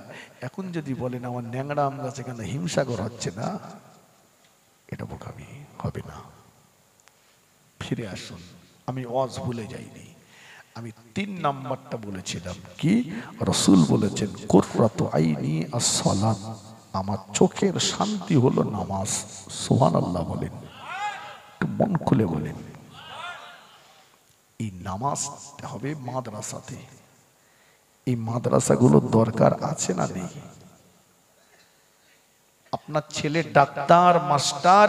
এখন যদি বলেন আমার ন্যাংড়া আম গাছ এখানে হিমসাগর হচ্ছে না, এটা বোকামি হবে না। ফিরে আসুন, আমি ওয়াজ ভুলে যাইনি। আমি 3 নাম্বারটা বলেছিলাম কি? রাসূল বলেছেন কুররাতু আইনি আস-সালাত, আমার চোখের শান্তি হলো নামাজ। সুবহানাল্লাহ বলেন, একটু মন খুলে বলেন। এই নামাজটা হবে মাদ্রাসাতে। এই মাদ্রাসাগুলোর দরকার আছে না নেই? আপনার ছেলে ডাক্তার, মাস্টার,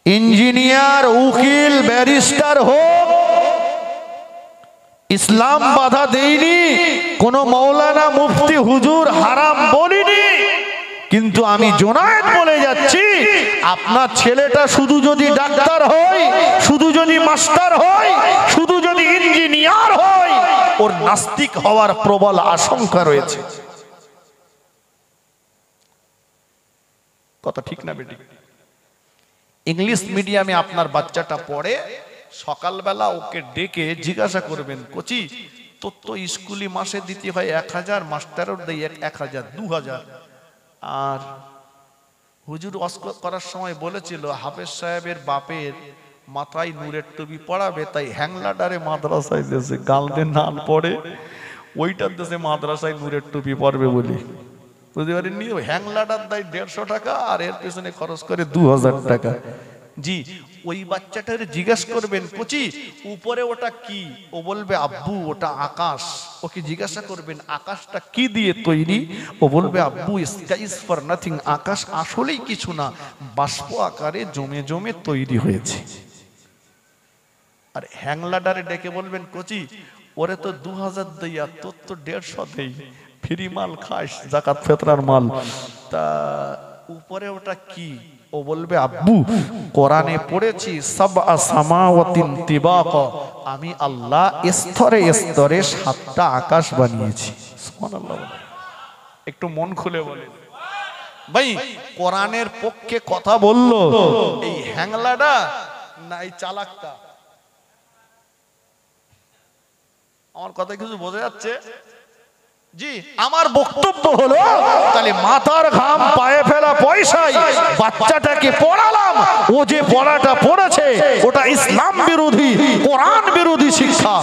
ইঞ্জিনিয়ার, উকিল, ব্যারিস্টার হোক, ইসলাম বাধা দেয়নি, কোন মৌলানা মুফতি হুজুর হারাম বলিনি, কিন্তু আমি জোনায়েদ বলে যাচ্ছি আপনার ছেলেটা শুধু যদি ডাক্তার হয়, শুধু যদি মাস্টার হয়, শুধু যদি ইঞ্জিনিয়ার হয়, ওর নাস্তিক হওয়ার প্রবল আশঙ্কা রয়েছে। কথা ঠিক না বেটি? ইংলিশ মিডিয়ামে আপনার বাচ্চাটা পড়ে, সকালবেলা ওকে ডেকে জিজ্ঞাসা করবেন, কোচি তোর তো স্কুলে মাসে দিতে হয় 1000, মাস্টারের দেয় 1000, 2000। আর হুজুর ওয়াজ করার সময় বলেছিল হাফেজ সাহেবের বাপের মাথায় নূরের টুপি পড়াবে, তাই হ্যাংলাডারে মাদ্রাসায় দেশে গালদের নাল পড়ে, ওইটার দেশে মাদ্রাসায় নূরের টুপি পড়বে বলি। বুঝতে পারেননি? হ্যাংলাডার দেয় 150 টাকা আর এর পেছনে খরচ করে 2000 টাকা। জি, ওই বাচ্চাটার জিজ্ঞাসা করবেন, কোচি উপরে ওটা কি? ও বলবে আব্বু ওটা আকাশ। ওকে জিজ্ঞাসা করবেন আকাশটা কি দিয়ে তৈরি? ও বলবে আব্বু স্কাই ইজ ফর নাথিং, আকাশ আসলেই কিছু না, বাষ্প আকারে জমে জমে তৈরি হয়েছে। আর হ্যাংলাডারে ডেকে বলবেন, কোচি ওরে তো 2000 দেই আর তোর তো 150 দেই, ফ্রি মাল খাস, যাকাত ফিতরার মাল, তা উপরে ওটা কি? ও বলবে আব্বু কোরআনে পড়েছি সাবআ সামাওয়াতিন তিবাকা, আমি আল্লাহ স্তরে স্তরে 7টা আকাশ বানিয়েছি। সুবহানাল্লাহ। একটু মন খুলে বলেন ভাই, কোরআনের পক্ষে কথা বললো এই হ্যাংলাডা না এই চালাকটা? আমার কথা কিছু বোঝা যাচ্ছে? জি, আমার বক্তব্য হলো তাহলে মাথার ঘাম পায়ে ফেলা পয়সায় বাচ্চাটাকে পড়ালাম, ও যে পড়াটা পড়েছে ওটা ইসলাম বিরোধী, কোরআন বিরোধী শিক্ষা।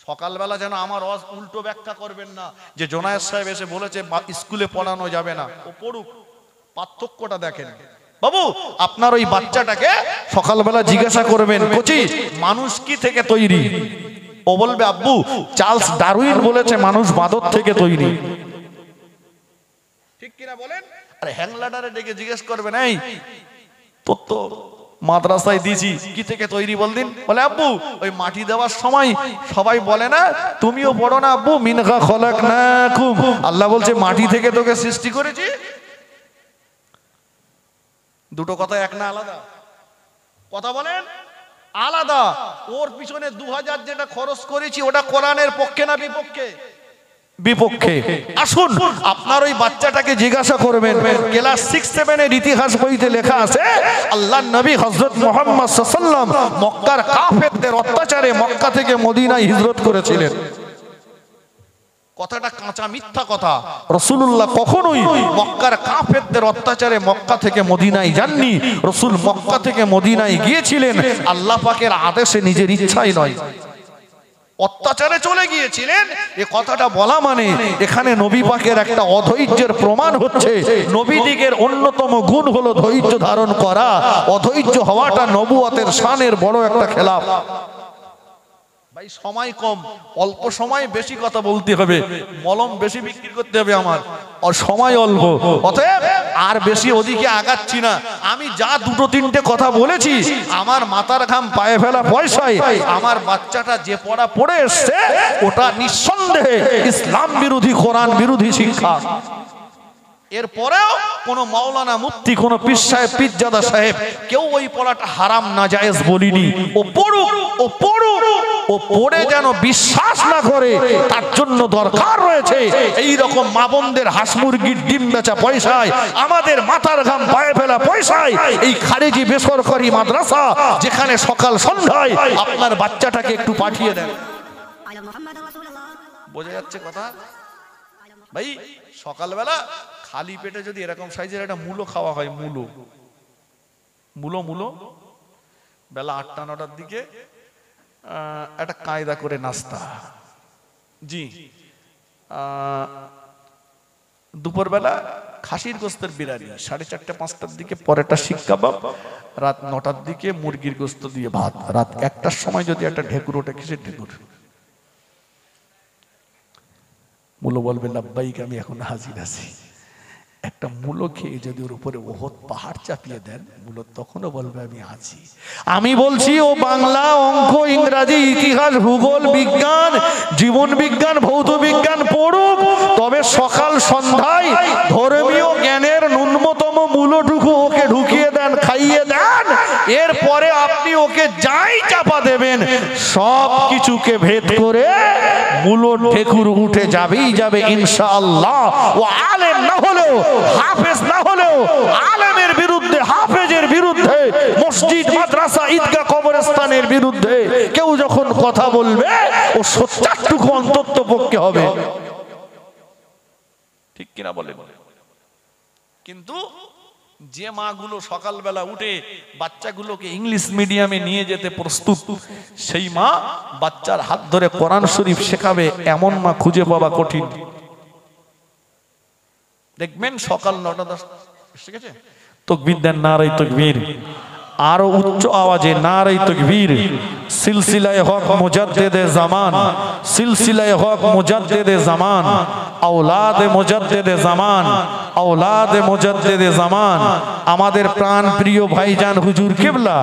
সকালবেলা যেন আমার উল্টো ব্যাখ্যা করবেন না যে জোনায়েদ সাহেব এসে বলেছে স্কুলে পড়ানো যাবে না, ও পড়ুক, পার্থক্যটা দেখেন। বাবু আপনার ওই বাচ্চাটাকে সকালবেলা জিজ্ঞাসা করবেন, কোচি মানুষ কি থেকে তৈরি? ও বলবে আব্বু চার্লস ডারউইন বলেছে মানুষ বাঁদর থেকে তৈরি। ঠিক কিনা বলেন? আরে হ্যাংলাডারে ডেকে জিজ্ঞেস করবেন, এই তোর তো মাদ্রাসায় দিয়েছি, কি থেকে তৈরি বলদিন? বলে আব্বু ওই মাটি দেওয়ার সময় সবাই বলে না তুমিও পড়ো না আব্বু মিনহা খলাকনাকুম, আল্লাহ বলছে মাটি থেকে তোকে সৃষ্টি করেছি। দুটো কথা এক না আলাদা? কথা বলেন। আলাদা। ওর পিছনে 2000 যেটা খরচ করেছি ওটা কোরআনের পক্ষে না বিপক্ষে? বিপক্ষে। আসুন আপনার ওই বাচ্চাটাকে জিজ্ঞাসা করবেন, ক্লাস 6-7 এর ইতিহাস বইতে লেখা আছে আল্লাহর নবী হযরত মুহাম্মদ সাল্লাল্লাহু আলাইহি ওয়াসাল্লাম মক্কার কাফেরদের অত্যাচারে মক্কা থেকে মদিনায় হিজরত করেছিলেন। কথাটা কাঁচা মিথ্যা কথা। রাসূলুল্লাহ কখনোই মক্কার কাফেরদের অত্যাচারে মক্কা থেকে মদিনায় যাননি। রাসূল মক্কা থেকে মদিনায় গিয়েছিলেন আল্লাহ পাকের আদেশে, নিজের ইচ্ছায় নয়। অত্যাচারে চলে গিয়েছিলেন এই কথাটা বলা মানে এখানে নবী পাকের একটা অধৈর্যের প্রমাণ হচ্ছে। নবীদিগের অন্যতম গুণ হলো ধৈর্য ধারণ করা। অধৈর্য হওয়াটা নবুয়তের শানের বড় একটা খেলাফ। ভাই সময় কম, অল্প সময় বেশি কথা বলতে হবে, মলম বেশি বিক্রি করতে হবে আমার, আর সময় অল্প, অতএব আর বেশি ওদিকে আগাচ্ছি না। আমি যা 2-3টে কথা বলেছি আমার মাথার ঘাম পায়ে ফেলা পয়সায় আমার বাচ্চাটা যে পড়া পড়ে এসছে ওটা নিঃসন্দেহে ইসলাম বিরোধী, কোরআন বিরোধী শিক্ষা। এরপরেও কোন মাওলানা মুফতি, কোন পীর সাহেব, পীরজাদা সাহেব কেউ ওই পড়াটা হারাম না জায়েজ বলিনি। ও পড়ুক, ও পড়ুক, ও পড়ে যেন বিশ্বাস না করে তার জন্য দরকার রয়েছে এই রকম মা বোনদের হাঁস মুরগির ডিম বেচা পয়সায়, আমাদের মাথার ঘাম পায়ে ফেলা পয়সায় এই খারেজি বেসরকারি মাদ্রাসা যেখানে সকাল সন্ধ্যায় আপনার বাচ্চাটাকে একটু পাঠিয়ে দেন। বোঝা যাচ্ছে কথা? ভাই সকালবেলা খালি পেটে যদি এরকম সাইজের একটা মূলো খাওয়া হয়, মূলো বেলা 8টা-9টার দিকে একটা কায়দা করে নাস্তা, জি দুপুরবেলা খাসির গোস্তের বিরিয়ানি, 4:30-5টার দিকে পরেটা শিক কাবাব, রাত 9টার দিকে মুরগির গোস্ত দিয়ে ভাত, রাত 1টার সময় যদি একটা ঢেকুর ওঠে, কিসের ঢেকুর? মূলো বলবে লাব্বাইক, আমি এখন হাজির আছি। একটা মূলো খেয়ে যদি ওর উপরে ওহদ পাহাড় চাপিয়ে দেন, মূলো তখনও বলবে আমি আছি। আমি বলছি ও বাংলা, অঙ্ক, ইংরাজি, ইতিহাস, ভূগোল, বিজ্ঞান, জীবন বিজ্ঞান, ভৌত বিজ্ঞান পড়ুক, তবে সকাল সন্ধ্যায় ধর্মীয় জ্ঞানের ন্যূনতম মূলটুকু ওকে ঢুকিয়ে দেন, খাইয়ে দেন। এরপরে আপনি ওকে যাই চাপা দেবেন সব কিছুকে ভেদ করে মূল ঢেকুর উঠে যাবেই যাবে ইনশাআল্লাহ। ও আলেম না হলেও, হাফেজ না হলেও, আলেমের বিরুদ্ধে, হাফেজের বিরুদ্ধে, মসজিদ মাদ্রাসা ঈদগাহ কবরস্থানের বিরুদ্ধে কেউ যখন কথা বলবে ও সোচ্চারটুকু অন্তত পক্ষে হবে, ঠিক কিনা বলেন? কিন্তু যে মাগুলো সকালবেলা উঠে বাচ্চাগুলোকে ইংলিশ মিডিয়ামে নিয়ে যেতে প্রস্তুত, সেই মা বাচ্চার হাত ধরে কোরআন শরীফ শেখাবে, এমন মা খুঁজে পাওয়া কঠিন। দেখবেন সকাল 9-10, ঠিক আছে, তাকবীর দেন, নারে তাকবীর, আরো উচ্চ আওয়াজে নারে তাকবীর। সিলসিলায়ে হক মুজাদ্দিদে জামান, সিলসিলায়ে হক মুজাদ্দিদে জামান, আওলাদে মুজাদ্দিদে জামান, আওলাদে মুজাদ্দিদে জামান, আমাদের প্রাণ প্রিয় ভাইজান হুজুর কিবলা,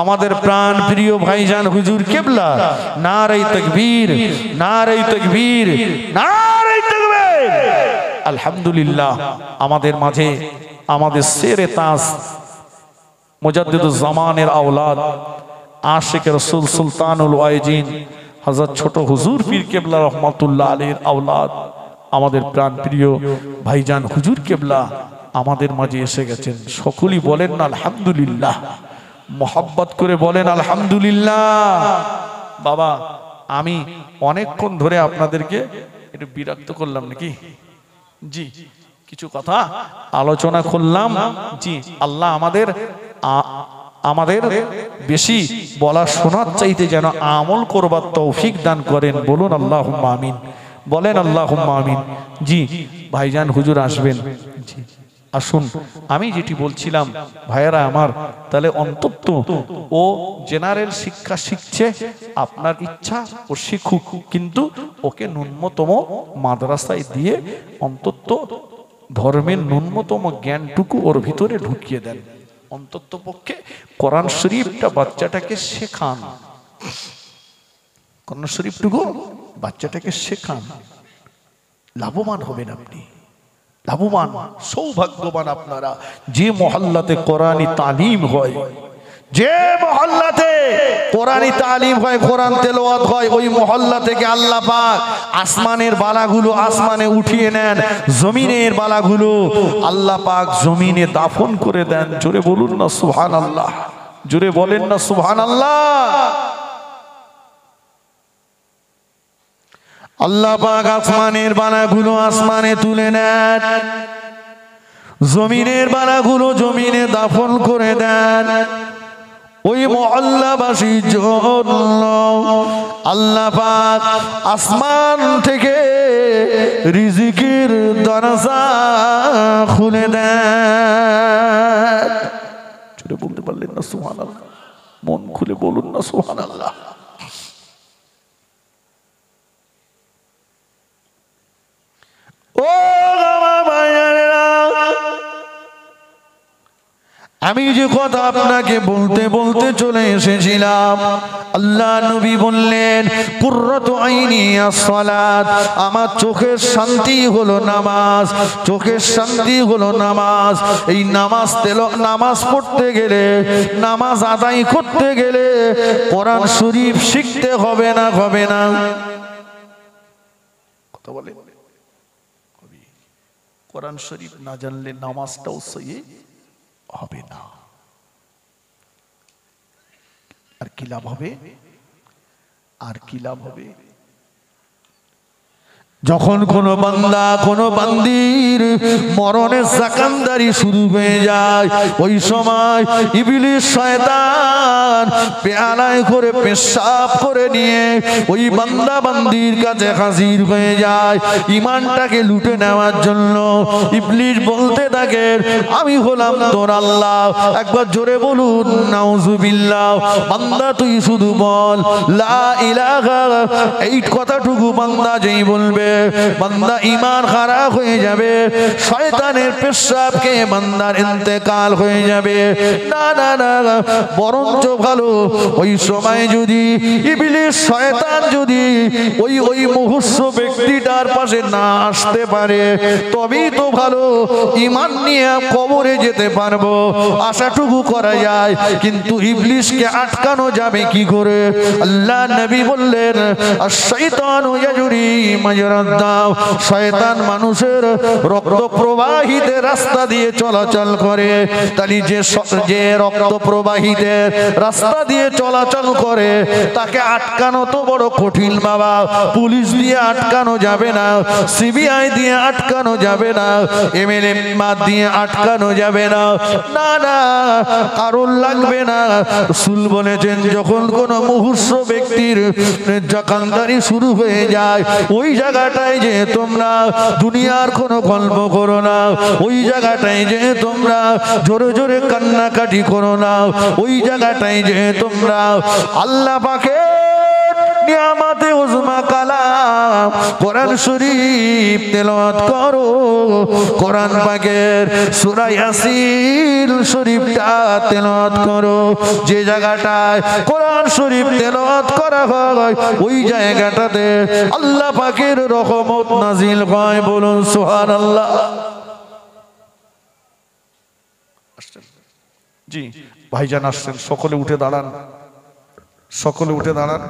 আমাদের প্রাণ প্রিয় ভাইজান হুজুর কিবলা, নারে তাকবীর, নারে তাকবীর, নারে তাকবীর। আলহামদুলিল্লাহ, আমাদের মাঝে আমাদের শেরে তাজ মুজাদ্দিদুজ জামানের আওলাদ, আশিক রাসূল সুলতানুল ওয়াইজিন হযরত ছোট হুজুর পীর কিবলা রহমাতুল্লাহ আলাইহির আওলাদ, আমাদের প্রাণ প্রিয় ভাইজান হুজুর কিবলা আমাদের মাঝে এসে গেছেন। সকলেই বলেন না আলহামদুলিল্লাহ, মোহাব্বত করে বলেন আলহামদুলিল্লাহ। বাবা, আমি অনেকক্ষণ ধরে আপনাদেরকে একটু বিরক্ত করলাম নাকি? জি, কিছু কথা আলোচনা করলাম। জি, আল্লাহ আমাদের বেশি বলা শোনার চাইতে যেন আমল করবার তৌফিক দান করেন। বলুন আল্লাহুম্মা আমিন, বলেন আল্লাহুম্মা আমিন। জি, ভাইজান হুজুর আসবেন। জি, আসুন। আমি যেটি বলছিলাম ভাইয়েরা আমার, তাহলে অন্তত ও জেনারেল শিক্ষা শিখছে, আপনার ইচ্ছা ও শিখুক, কিন্তু ওকে ন্যূনতম মাদ্রাসায় দিয়ে অন্তত ধর্মের ন্যূনতম জ্ঞানটুকু ওর ভিতরে ঢুকিয়ে দেন। অন্তত পক্ষে কোরআন শরীফটা বাচ্চাটাকে শেখান, কোরআন শরীফটুকু বাচ্চাটাকে শেখান। লাভবান হবেন আপনি, লাভবান, সৌভাগ্যবান আপনারা যে মহল্লাতে কোরআনী তালিম হয়, যে মহল্লাতে কোরআনী তালিম হয়, কোরআন তেলাওয়াত হয়, ওই মহল্লা থেকে আল্লাহ পাক আসমানের বালাগুলো আসমানে উঠিয়ে নেন, জমিনের বালাগুলো আল্লাহ পাক জমিনে দাফন করে দেন। জোরে বলুন না সুবহানাল্লাহ, জোরে বলেন না সুবহানাল্লাহ। আল্লাহ পাক আসমানের বালাগুলো আসমানে তুলে নেন, জমিনের বালাগুলো জমিনে দাফন করে দেন। ওই মহল্লাবাসীর জন্য আল্লাহ পাক আসমান থেকে রিজিকের দরজা খুলে দেন। ছোট বলতে পারলেন না সুবহানাল্লাহ? মন খুলে বলুন না সুবহানাল্লাহ। ও আমি যে কথা আপনাকে বলতে বলতে চলে এসেছিলাম, আল্লাহ নবী বললেন কুররাতু আইনি as-সালাত, আমার চোখের শান্তি হলো নামাজ, চোখের শান্তি হলো নামাজ। এই নামাজ পড়তে গেলে, নামাজ আদায় করতে গেলে কোরআন শরীফ শিখতে হবে না? হবে না? কথা বলে, কোরআন শরীফ না জানলে নামাজটাও সহি হবে না। আর কি লাভ হবে? আর কি লাভ হবে? যখন কোন বান্দা কোন বান্দির মরণের সাকান্দারি শুরু হয়ে যায়, ওই সময় ইবলিস শয়তান পেয়ালায় করে পেশাব করে নিয়ে ওই বান্দা বান্দির কাছে হাজির হয়ে যায় ঈমানটাকে লুটে নেওয়ার জন্য। ইবলিস বলতে থাকে, আমি হলাম তোর আল্লাহ। একবার জোরে বলুন নাউজুবিল্লাহ। বান্দা তুই শুধু বল লা ইলাহা, এই কথাটুকু বান্দা যেই বলবে বান্দা ঈমান খারাপ হয়ে যাবে, শয়তানের পেশাব খেয়ে বান্দার ইন্তেকাল হয়ে যাবে। না না না, বরঞ্চ ভালো ওই সময় যদি ইবলিস শয়তান যদি ওই মুহূর্ত ব্যক্তিটার পাশে না আসতে পারে তবেই তো ভালো, ঈমান নিয়ে কবরে যেতে পারবো, আশাটুকু করা যায়। কিন্তু ইবলিসকে আটকানো যাবে কি করে? আল্লাহ নবী বললেন, আশ-শাইতানু ইয়াজরি মাজরাদ দাম, শয়তান মানুষের রক্ত প্রবাহিত রাস্তা দিয়ে চলাচল করে। তাই যে রক্ত প্রবাহিত রাস্তা দিয়ে চলাচল করে তাকে আটকানো তো বড় কঠিন বাবা। পুলিশ দিয়ে আটকানো যাবে না, সিবিআই দিয়ে আটকানো যাবে না, এমএলএ দিয়ে আটকানো যাবে না, না না, কারণ লাগবে না। রাসূল বলেছেন, যখন কোন মুহূর্ত ব্যক্তির জাকানদারি শুরু হয়ে যায় ওই জায়গাটায় যে তোমরা দুনিয়ার কোনো গল্প করো না, ওই জায়গাটায় যে তোমরা জোরে জোরে কান্নাকাটি করো না, ওই জায়গাটায় যে তোমরা আল্লাহ পাকের নিয়ামতে উজমা কালাম কোরআন শরীফ তেলাওয়াত করো। কোরআন পাকের সূরা ইয়াসিন শরীফটা তেলাওয়াত করো। যে জায়গাটায় কোরআন শরীফ তেলাওয়াত করা হয় ওই জায়গাটাতে আল্লাহ পাকের রহমত নাজিল হয়। বলুন সুবহানাল্লাহ। জি ভাইজান আসছেন, সকলে উঠে দাঁড়ান, সকলে উঠে দাঁড়ান।